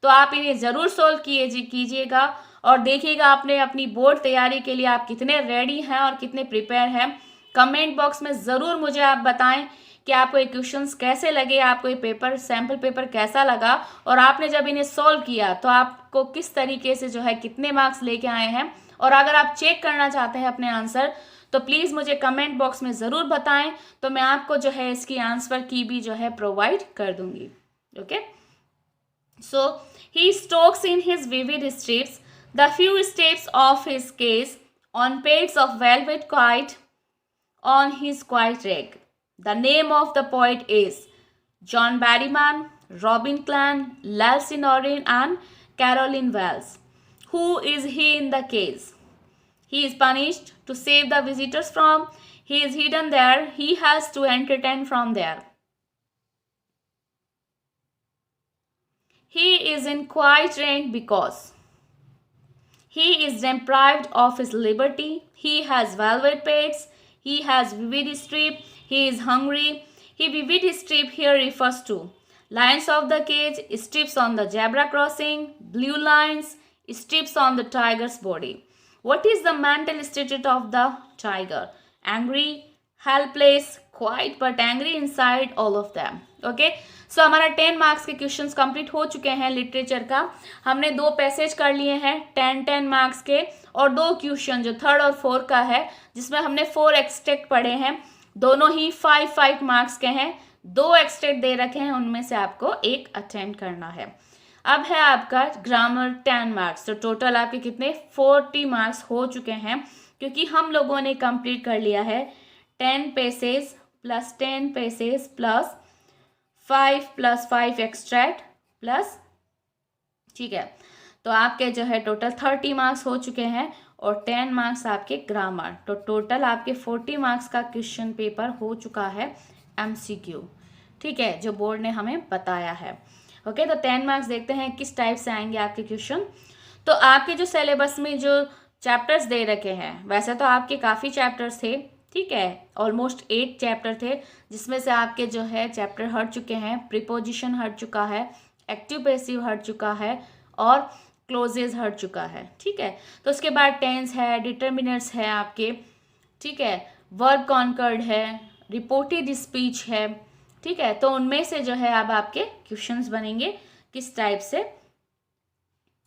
तो आप इन्हें ज़रूर सोल्व कीजिएगा और देखिएगा आपने अपनी बोर्ड तैयारी के लिए आप कितने रेडी हैं और कितने प्रिपेयर हैं। कमेंट बॉक्स में ज़रूर मुझे आप बताएं कि आपको ये क्वेश्चंस कैसे लगे, आपको ये पेपर सैम्पल पेपर कैसा लगा, और आपने जब इन्हें सॉल्व किया तो आपको किस तरीके से जो है कितने मार्क्स लेके आए हैं। और अगर आप चेक करना चाहते हैं अपने आंसर तो प्लीज़ मुझे कमेंट बॉक्स में ज़रूर बताएं, तो मैं आपको जो है इसकी आंसर की भी जो है प्रोवाइड कर दूंगी। Okay, so he stocks in his vivid strips the few steps of his case on pads of velvet quite on his quiet रेग। The name of the poet is John Berryman, Robin Clan, Lal Sinorin, and Caroline Wells. Who is he in the case? He is punished to save the visitors from. He is hidden there. He has to entertain from there. He is in quiet rank because he is deprived of his liberty. He has velvet pads. He has vivid strip. He is hungry. He vivid strip here refers to lines of the cage, strips on the zebra crossing, blue lines, strips on the tiger's body. What is the mental state of the tiger? Angry, helpless, quiet but angry inside, all of them. Okay, सो हमारा 10 marks के questions complete हो चुके हैं literature का। हमने 2 passage कर लिए हैं 10 मार्क्स के, और 2 क्वेश्चन जो 3rd और 4th का है जिसमें हमने 4 एक्सट्रैक्ट पढ़े हैं, दोनों ही 5 मार्क्स के हैं। 2 एक्सट्रैक्ट दे रखे हैं, उनमें से आपको एक अटेम्प्ट करना है। अब है आपका ग्रामर 10 मार्क्स, तो टोटल आपके कितने 40 मार्क्स हो चुके हैं, क्योंकि हम लोगों ने कंप्लीट कर लिया है 10 passage plus 10 passage plus 5 extract plus, ठीक है, तो आपके जो है टोटल 30 मार्क्स हो चुके हैं और 10 मार्क्स आपके ग्रामर, तो टोटल आपके 40 मार्क्स का क्वेश्चन पेपर हो चुका है MCQ, ठीक है, जो बोर्ड ने हमें बताया है। ओके, तो 10 मार्क्स देखते हैं किस टाइप से आएंगे आपके क्वेश्चन। तो आपके जो सिलेबस में जो चैप्टर्स दे रखे हैं, वैसे तो आपके काफ़ी चैप्टर्स थे, ठीक है, ऑलमोस्ट 8 चैप्टर थे, जिसमें से आपके जो है चैप्टर हट चुके हैं, प्रीपोजिशन हट चुका है, एक्टिव पैसिव हट चुका है और क्लोजेज हट चुका है, ठीक है। तो उसके बाद टेंस है, डिटर्मिनर्स है आपके, ठीक है, वर्ब कॉन्कर्ड है, रिपोर्टेड स्पीच है, ठीक है। तो उनमें से जो है अब आपके क्वेश्चंस बनेंगे किस टाइप से।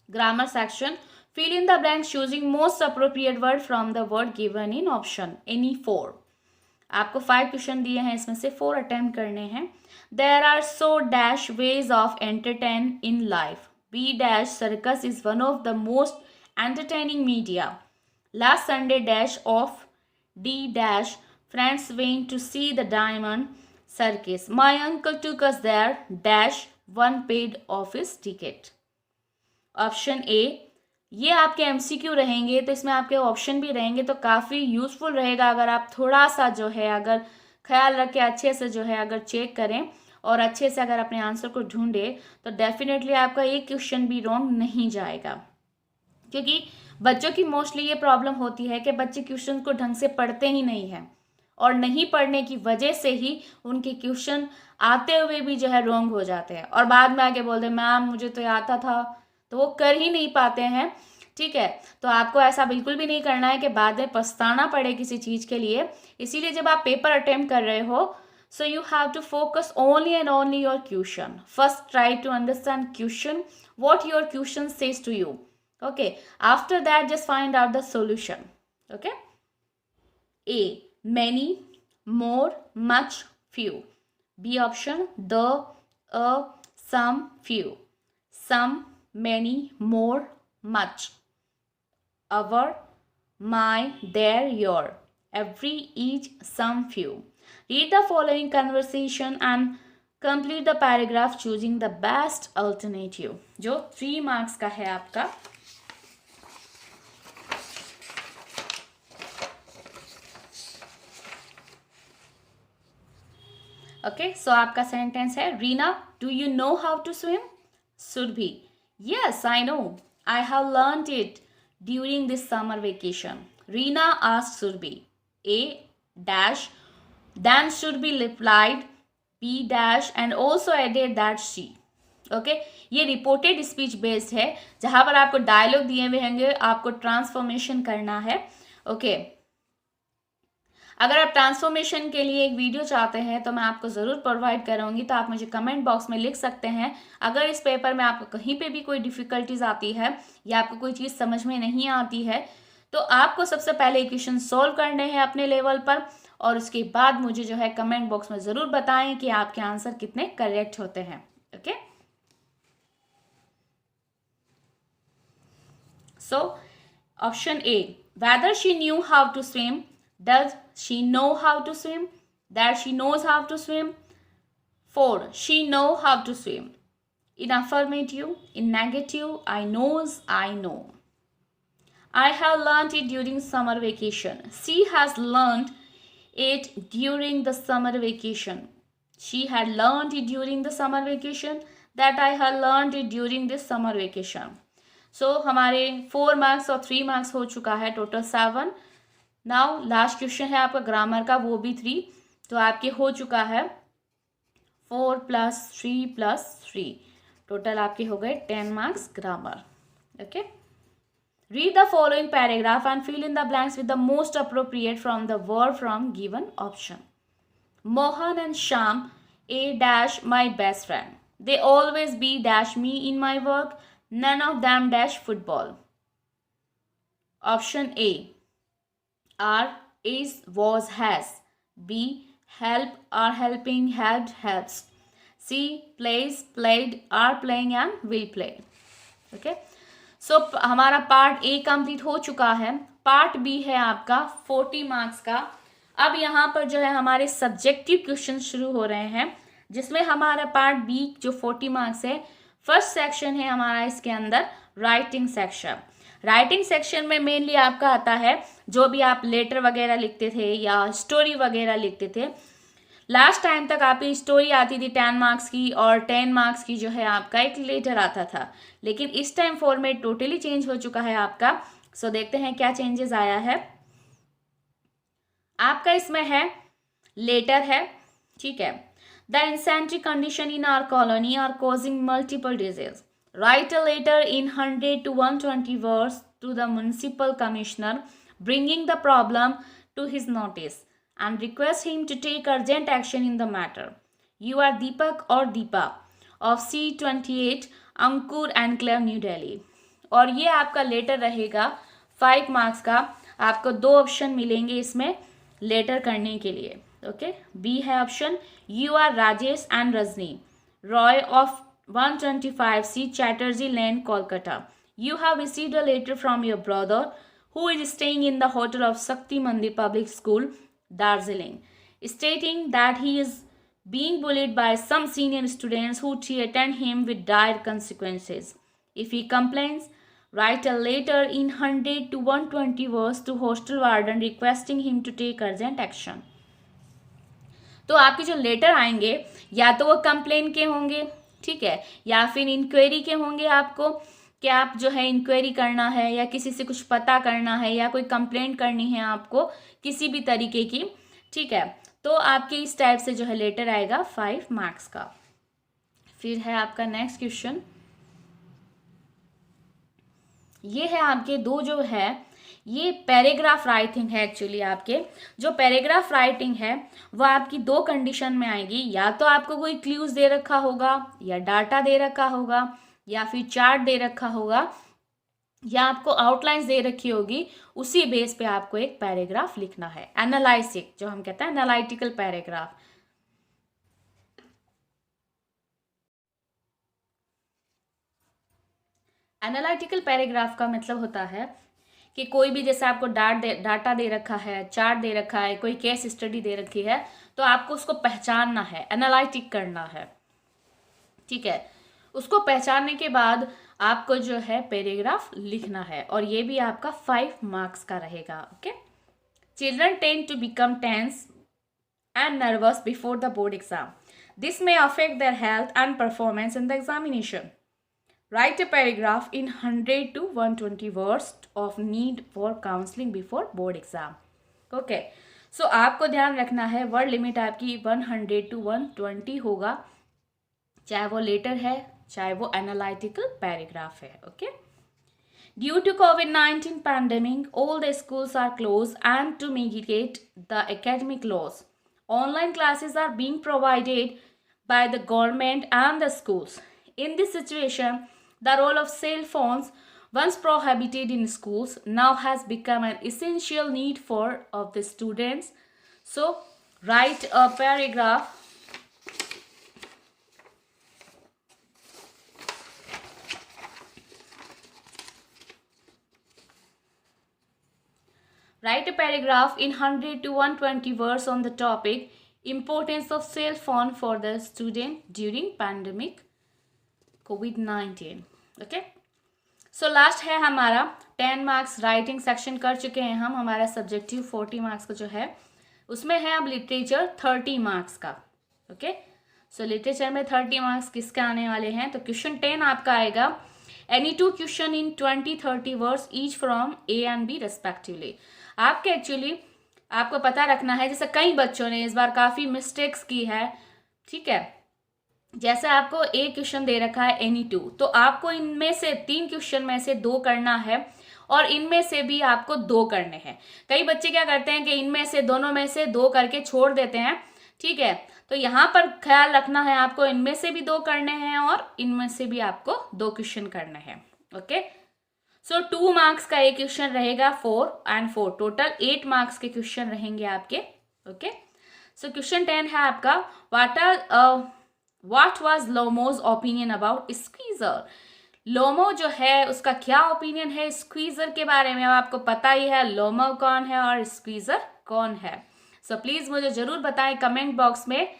Grammar section, fill in the blanks choosing most appropriate word from the word given in option any 4। आपको 5 क्वेश्चन दिए हैं, इसमें से 4 अटेम्प्ट करने हैं। There are so dash ways of entertain in life. B dash circus is one of the most entertaining media. Last Sunday dash of D dash friends went to see the diamond circus. My uncle took us there dash one paid of his ticket। Option A, ये आपके MCQ रहेंगे, तो इसमें आपके option भी रहेंगे, तो काफ़ी यूज़फुल रहेगा अगर आप थोड़ा सा जो है अगर ख्याल रख के अच्छे से जो है अगर चेक करें और अच्छे से अगर अपने आंसर को ढूंढे तो डेफिनेटली आपका एक क्वेश्चन भी रॉन्ग नहीं जाएगा। क्योंकि बच्चों की मोस्टली ये प्रॉब्लम होती है कि बच्चे क्वेश्चन को ढंग से पढ़ते ही नहीं हैं, और नहीं पढ़ने की वजह से ही उनके क्वेश्चन आते हुए भी जो है रॉन्ग हो जाते हैं, और बाद में आके बोलते हैं मैम मुझे तो आता था, तो वो कर ही नहीं पाते हैं, ठीक है। तो आपको ऐसा बिल्कुल भी नहीं करना है कि बाद में पछताना पड़े किसी चीज़ के लिए। इसीलिए जब आप पेपर अटेम्प्ट कर रहे हो, so you have to focus only and only your question. First try to understand question, what your question says to you, okay. After that just find out the solution, okay. A, many, more, much, few. B option, the, a, some, few. सम, many, more, much, our, my, their, your, every, each, some, few। Read the following conversation and complete the paragraph choosing the best alternative, जो 3 marks का है आपका। Okay, सो आपका sentence है, Reena do you know how to swim? Surabhi, yes I know, I have learned it during this summer vacation. Reena asked Surabhi. A dash, then Surbhi replied B dash and also added that she. Okay, ये reported speech based है, जहां पर आपको dialogue दिए हुए होंगे, आपको transformation करना है. ओके, अगर आप ट्रांसफॉर्मेशन के लिए एक वीडियो चाहते हैं तो मैं आपको ज़रूर प्रोवाइड करूँगी, तो आप मुझे कमेंट बॉक्स में लिख सकते हैं. अगर इस पेपर में आपको कहीं पे भी कोई डिफ़िकल्टीज आती है या आपको कोई चीज़ समझ में नहीं आती है, तो आपको सबसे पहले इक्वेशन सॉल्व करने हैं अपने लेवल पर, और उसके बाद मुझे जो है कमेंट बॉक्स में ज़रूर बताएं कि आपके आंसर कितने करेक्ट होते हैं. Okay, so option A, whether she knew how to swim, does she know how to swim, that she knows how to swim. 4, she know how to swim. In affirmative, in negative, I knows, I know. I have learnt it during summer vacation. She has learnt it during the summer vacation. She had learnt it during the summer vacation. That I had learnt it during this summer vacation. So हमारे 4 marks और 3 marks हो चुका है, total 7. Now last question है आपका grammar का, वो भी 3, तो आपके हो चुका है 4 + 3 + 3, टोटल आपके हो गए 10 marks grammar. Okay, read the following paragraph and fill in the blanks with the most appropriate from the word from given option. Mohan and Shyam A dash my best friend. They always B dash me in my work. None of them dash football. Option A, are, is, was, has. B, help, are helping, helped, helps. C, plays, played, are playing and will play. Okay, so हमारा part ए complete हो चुका है. Part B है आपका 40 marks का. अब यहाँ पर जो है हमारे सब्जेक्टिव क्वेश्चन शुरू हो रहे हैं, जिसमें हमारा पार्ट बी जो 40 मार्क्स है, फर्स्ट सेक्शन है हमारा इसके अंदर राइटिंग सेक्शन. राइटिंग सेक्शन में मेनली आपका आता है जो भी आप लेटर वगैरह लिखते थे या स्टोरी वगैरह लिखते थे. लास्ट टाइम तक आपकी स्टोरी आती थी 10 मार्क्स की, और 10 मार्क्स की जो है आपका एक लेटर आता था. लेकिन इस टाइम फॉर्मेट टोटली चेंज हो चुका है आपका. सो देखते हैं क्या चेंजेस आया है आपका. इसमें है लेटर है, ठीक है. The insanitary condition in our colony are causing multiple disease. Write a letter in 100 to 120 words to the municipal commissioner, bringing the problem to his notice and request him to take urgent action in the matter. You are Deepak or Deepa of C28 Ankur Enclave, New Delhi. और ये आपका letter रहेगा 5 marks का. आपको 2 option मिलेंगे इसमें letter करने के लिए. ओके, बी है option, you are Rajesh and Rajni Roy of 125C Chatterjee Lane, Kolkata. You have received a letter from your brother who is staying in the hotel of Shakti Mandir Public School, Darjeeling, stating that he is being bullied by some senior students who threaten him with dire consequences. If he complains, write a letter in 100 to 120 words to hostel warden requesting him to take urgent action. तो आपके जो letter आएंगे या तो वो complain के होंगे, ठीक है, या फिर इंक्वायरी के होंगे. आपको कि आप जो है इंक्वायरी करना है या किसी से कुछ पता करना है या कोई कंप्लेंट करनी है आपको किसी भी तरीके की, ठीक है. तो आपके इस टाइप से जो है लेटर आएगा 5 मार्क्स का. फिर है आपका नेक्स्ट क्वेश्चन. ये है आपके 2 जो है ये पैराग्राफ राइटिंग है. एक्चुअली आपके जो पैराग्राफ राइटिंग है वो आपकी 2 कंडीशन में आएगी. या तो आपको कोई क्लूज दे रखा होगा या डाटा दे रखा होगा या फिर चार्ट दे रखा होगा या आपको आउटलाइंस दे रखी होगी. उसी बेस पे आपको एक पैराग्राफ लिखना है. एनालाइसिक जो हम कहते हैं एनालिटिकल पैराग्राफ. एनालिटिकल पैराग्राफ का मतलब होता है कि कोई भी जैसे आपको डाटा दे रखा है, चार्ट दे रखा है, कोई केस स्टडी दे रखी है, तो आपको उसको पहचानना है, एनालिटिक करना है, ठीक है. उसको पहचानने के बाद आपको जो है पैराग्राफ लिखना है और ये भी आपका 5 मार्क्स का रहेगा. Okay, children tend to become tense and nervous before the board exam. This may affect their health and performance in the examination. Write a paragraph in 100 to 120 words of need for counseling before board exam. Okay. So आपको ध्यान रखना है word limit आपकी 100 to 120 होगा, चाहे वो letter है चाहे वो एनालिटिकल पैराग्राफ है. Okay. Due to COVID-19 pandemic, all the schools are closed, and to mitigate the academic loss, online classes are being provided by the government and the schools. In this situation, the role of cell phones, once prohibited in schools, now has become an essential need of the students. So, write a paragraph. Write a paragraph in 100 to 120 words on the topic importance of cell phone for the student during pandemic COVID-19. Okay. So last है हमारा 10 marks writing section कर चुके हैं हम. हमारा subjective 40 marks का जो है उसमें है अब लिटरेचर 30 मार्क्स का. ओके. सो लिटरेचर में 30 मार्क्स किसके आने वाले हैं? तो क्वेश्चन 10 आपका आएगा any two question in 20-30 words each from A and B respectively. आपके एक्चुअली आपको पता रखना है, जैसे कई बच्चों ने इस बार काफ़ी मिस्टेक्स की है. ठीक है. जैसे आपको एक क्वेश्चन दे रखा है एनी टू, तो आपको इनमें से 3 क्वेश्चन में से 2 करना है और इनमें से भी आपको 2 करने हैं. कई बच्चे क्या करते हैं कि इनमें से दोनों में से 2 करके छोड़ देते हैं. ठीक है. तो यहाँ पर ख्याल रखना है आपको इनमें से भी 2 करने हैं और इनमें से भी आपको 2 क्वेश्चन करने हैं. ओके. सो 2 मार्क्स का एक क्वेश्चन रहेगा 4 and 4 टोटल 8 मार्क्स के क्वेश्चन रहेंगे आपके. ओके. सो क्वेश्चन 10 है आपका what was Lomov's opinion about Squeezer. Lomov जो है उसका क्या ओपिनियन है स्क्वीजर के बारे में. आपको पता ही है लोमो कौन है और स्क्वीजर कौन है. सो प्लीज मुझे जरूर बताएं कमेंट बॉक्स में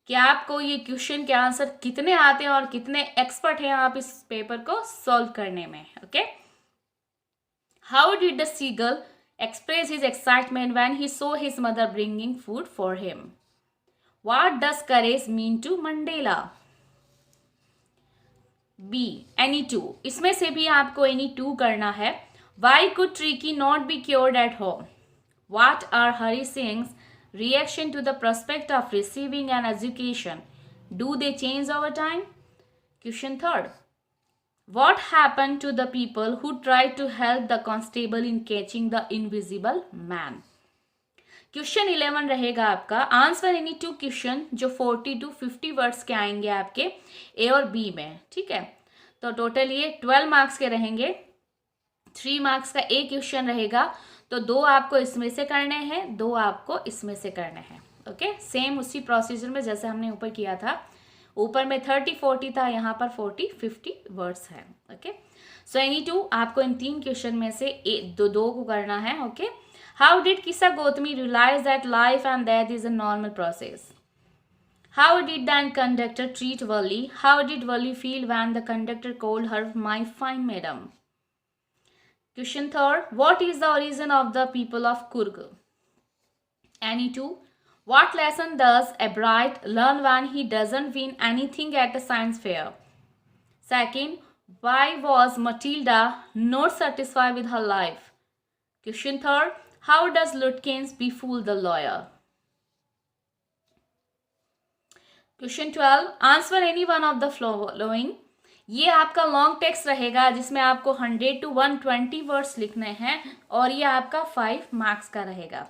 कि आपको ये क्वेश्चन के आंसर कितने आते हैं और कितने एक्सपर्ट हैं आप इस पेपर को सॉल्व करने में. Okay. How did the seagull express his excitement when he saw his mother bringing food for him? What does courage mean to Mandela? B. Any two. इसमें से भी आपको any two करना है. Why could Tricky not be cured at home? What are Hari Singh's reaction to the prospect of receiving an education? Do they change over time? Question 3. What happened to the people who tried to help the constable in catching the invisible man? Question 11 रहेगा आपका answer any 2 question जो 40 to 50 words के आएंगे आपके ए और B में. ठीक है. तो टोटल ये 12 मार्क्स के रहेंगे. 3 मार्क्स का एक क्वेश्चन रहेगा, तो 2 आपको इसमें से करने हैं, 2 आपको इसमें से करने हैं. ओके. सेम उसी प्रोसीजर में जैसे हमने ऊपर किया था. ऊपर में 30-40 था, यहाँ पर 40-50 वर्ड्स है. ओके. सो एनी 2 आपको इन 3 क्वेश्चन में से 2 को करना है. Okay. How did Kisa Gotami realise that life and death is a normal process? How did the conductor treat Valli? How did Valli feel when the conductor called her my fine madam? Question 3. What is the origin of the people of Coorg? Any 2. What lesson does a bright learn when he doesn't win anything at a science fair? Second, why was Matilda not satisfied with her life? Question 3. How does Lutkins befool the lawyer? Question 12. Answer any one of the following. ये आपका long text रहेगा जिसमें आपको 100 to 120 words लिखने हैं और ये आपका 5 मार्क्स का रहेगा.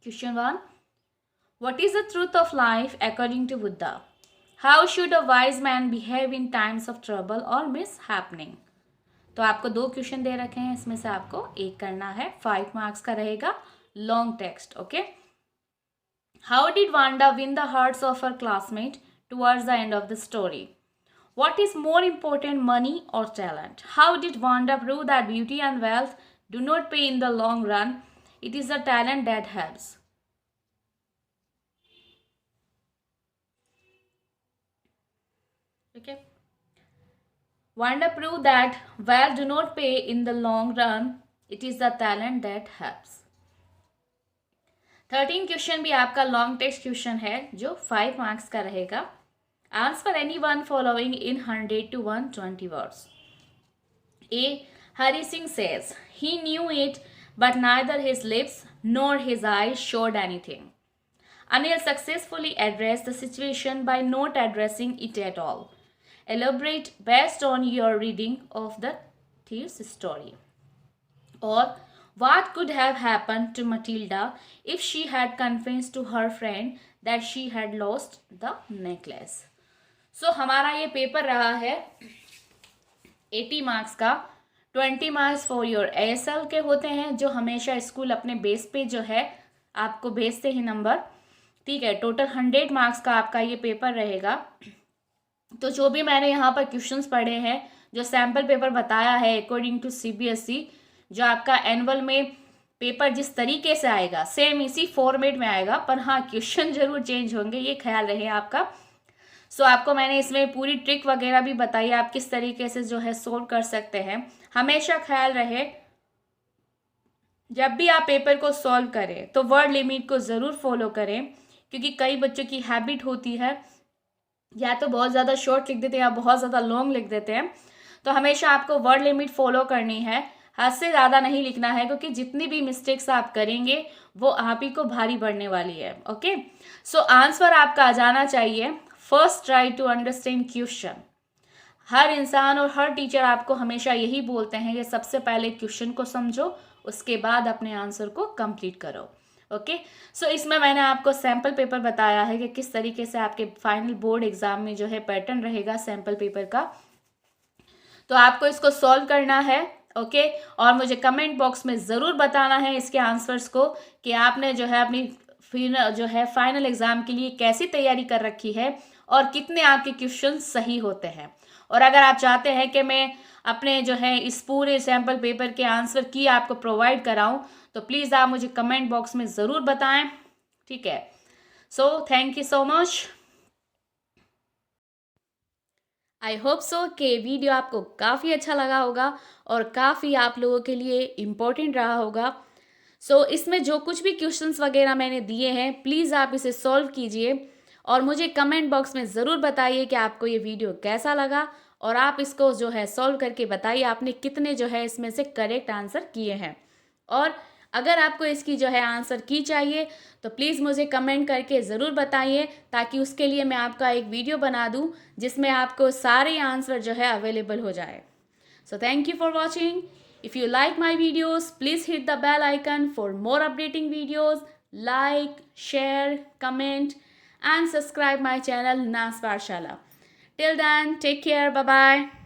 Question 1. What is the truth of life according to Buddha? How should a wise man behave in times of trouble or mishappening? तो आपको 2 क्वेश्चन दे रखे हैं, इसमें से आपको एक करना है. 5 मार्क्स का रहेगा long text. Okay. How did Wanda win the hearts of her classmate towards the end of the story? What is more important, money or talent? How did Wanda prove that beauty and wealth do not pay in the long run? It is the talent that helps. Okay. Wanda proved that wealth do not pay in the long run. It is the talent that helps. 13 question भी आपका long text question है जो 5 marks का रहेगा। Answer any one following in 100 to 120 words. A Hari Singh says he knew it but neither his lips nor his eyes showed anything. Anil successfully addressed the situation by not addressing it at all. Elaborate based on your reading of the thief's story. Or what could have happened to Matilda if she had confessed to her friend that she had lost the necklace. So हमारा ये paper रहा है 80 marks का। 20 marks for your ASL के होते हैं जो हमेशा स्कूल अपने बेस पे जो है आपको भेजते हैं नंबर, ठीक है। टोटल 100 मार्क्स का आपका ये पेपर रहेगा। तो जो भी मैंने यहाँ पर क्वेश्चंस पढ़े हैं, जो सैम्पल पेपर बताया है अकॉर्डिंग टू CBSE, जो आपका एनुअल में पेपर जिस तरीके से आएगा सेम इसी फॉर्मेट में आएगा, पर हाँ क्वेश्चन जरूर चेंज होंगे, ये ख्याल रहे आपका। सो आपको मैंने इसमें पूरी ट्रिक वगैरह भी बताई, आप किस तरीके से जो है सोल्व कर सकते हैं। हमेशा ख्याल रहे जब भी आप पेपर को सॉल्व करें तो वर्ड लिमिट को ज़रूर फॉलो करें, क्योंकि कई बच्चों की हैबिट होती है या तो बहुत ज़्यादा शॉर्ट लिख देते हैं या बहुत ज़्यादा लॉन्ग लिख देते हैं। तो हमेशा आपको वर्ड लिमिट फॉलो करनी है, हद से ज़्यादा नहीं लिखना है, क्योंकि जितनी भी मिस्टेक्स आप करेंगे वो आप ही को भारी पड़ने वाली है। ओके, सो आंसर आपका आ जाना चाहिए। First try to understand question. हर इंसान और हर टीचर आपको हमेशा यही बोलते हैं कि सबसे पहले क्वेश्चन को समझो, उसके बाद अपने आंसर को कंप्लीट करो। ओके, सो इसमें मैंने आपको सैम्पल पेपर बताया है कि किस तरीके से आपके फाइनल बोर्ड एग्जाम में जो है पैटर्न रहेगा सैम्पल पेपर का। तो आपको इसको सॉल्व करना है, ओके, और मुझे कमेंट बॉक्स में ज़रूर बताना है इसके आंसर्स को कि आपने जो है अपनी जो है फाइनल एग्जाम के लिए कैसी तैयारी कर रखी है और कितने आपके क्वेश्चन सही होते हैं। और अगर आप चाहते हैं कि मैं अपने जो है इस पूरे सैम्पल पेपर के आंसर की आपको प्रोवाइड कराऊं, तो प्लीज़ आप मुझे कमेंट बॉक्स में ज़रूर बताएं, ठीक है। So thank you so much. I hope so कि वीडियो आपको काफ़ी अच्छा लगा होगा और काफ़ी आप लोगों के लिए इम्पोर्टेंट रहा होगा। सो इसमें जो कुछ भी क्वेश्चंस वगैरह मैंने दिए हैं, प्लीज़ आप इसे सॉल्व कीजिए और मुझे कमेंट बॉक्स में ज़रूर बताइए कि आपको ये वीडियो कैसा लगा, और आप इसको जो है सॉल्व करके बताइए आपने कितने जो है इसमें से करेक्ट आंसर किए हैं। और अगर आपको इसकी जो है आंसर की चाहिए तो प्लीज़ मुझे कमेंट करके ज़रूर बताइए, ताकि उसके लिए मैं आपका एक वीडियो बना दूं जिसमें आपको सारे आंसर जो है अवेलेबल हो जाए। So thank you for watching. If you like my videos, please hit the bell icon for more updating videos. Like, share, comment and subscribe my channel Nas Pathshala. Till then, take care. Bye bye.